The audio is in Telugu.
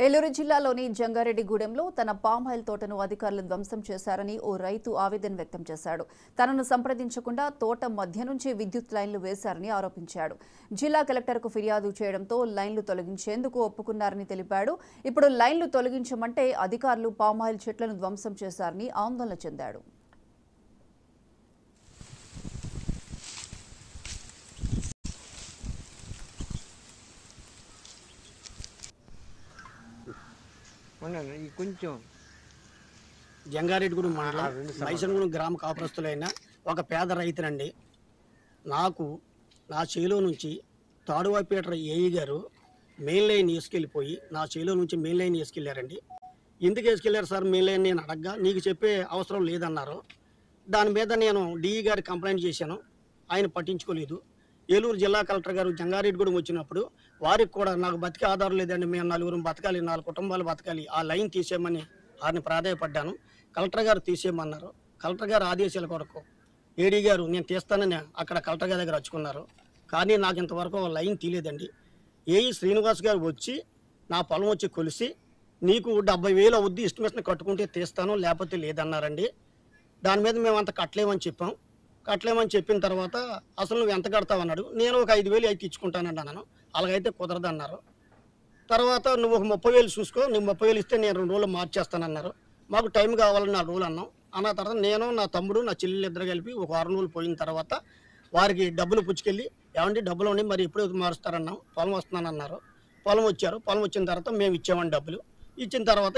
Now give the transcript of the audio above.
ఏలూరు జిల్లాలోని జంగారెడ్డిగూడెంలో తన పామాయిల్ తోటను అధికారులు ధ్వంసం చేశారని ఓ రైతు ఆవేదన వ్యక్తం చేశాడు. తనను సంప్రదించకుండా తోట మధ్య నుంచి విద్యుత్ లైన్లు వేశారని ఆరోపించాడు. జిల్లా కలెక్టర్కు ఫిర్యాదు చేయడంతో లైన్లు తొలగించేందుకు ఒప్పుకున్నారని తెలిపాడు. ఇప్పుడు లైన్లు తొలగించమంటే అధికారులు పామాయిల్ చెట్లను ధ్వంసం చేశారని ఆందోళన చెందాడు. కొంచెం జంగారెడ్డిగూడెం మండలం మైసనగూడెం గ్రామ కాపురస్తులైన ఒక పేద రైతునండి. నాకు నా చేలో నుంచి తాడువాపేట ఏఈ గారు మెయిన్ లైన్ వేసుకెళ్ళిపోయి నా చేలో నుంచి మెయిన్ లైన్ వేసుకెళ్ళారండి. ఎందుకు వేసుకెళ్ళారు సార్ మెయిన్ లైన్ నేను అడగ్గా నీకు చెప్పే అవసరం లేదన్నారు. దాని మీద నేను డిఈ గారి కంప్లైంట్ చేశాను, ఆయన పట్టించుకోలేదు. ఏలూరు జిల్లా కలెక్టర్ గారు జంగారెడ్డిగూడెం వచ్చినప్పుడు వారికి కూడా నాకు బతికే ఆధారం లేదండి, మేము నలుగురు బతకాలి, 4 కుటుంబాలు బతకాలి, ఆ లైన్ తీసేయమని వారిని ప్రాధాయపడ్డాను. కలెక్టర్ గారు తీసేయమన్నారు. కలెక్టర్ గారు ఆదేశాల కొరకు ఏడీ గారు నేను తీస్తానని అక్కడ కలెక్టర్ గారి దగ్గర వచ్చుకున్నారు. కానీ నాకు ఇంతవరకు లైన్ తీయలేదండి. ఏఈ శ్రీనివాస్ గారు వచ్చి నా పొలం వచ్చి కొలిసి నీకు 70,000 అవుద్ది, ఎస్టిమేషన్ కట్టుకుంటే తీస్తాను లేకపోతే లేదన్నారండి. దాని మీద మేము అంత కట్టలేమని చెప్పాం. కట్టలేమని చెప్పిన తర్వాత అసలు నువ్వు ఎంత కడతావు అన్నాడు. నేను ఒక 5,000 అయితే ఇచ్చుకుంటానండి అన్నాను. అలాగైతే కుదరదన్నారు. తర్వాత నువ్వు ఒక 30,000 చూసుకో, నువ్వు 30,000 ఇస్తే నేను 2 రోజులు మార్చేస్తానన్నారు. మాకు టైం కావాలని 4 రోజులు అన్నాం. అన్న తర్వాత నేను నా తమ్ముడు నా చెల్లెలు ఇద్దరు కలిపి ఒక 6 రోజులు పోయిన తర్వాత వారికి డబ్బులు పుచ్చుకెళ్ళి ఏమండి డబ్బులు ఉన్నాయి మరి ఎప్పుడు మారుస్తారన్నాం. పొలం వస్తున్నానన్నారు. పొలం వచ్చారు. పొలం వచ్చిన తర్వాత మేము ఇచ్చామండి డబ్బులు. ఇచ్చిన తర్వాత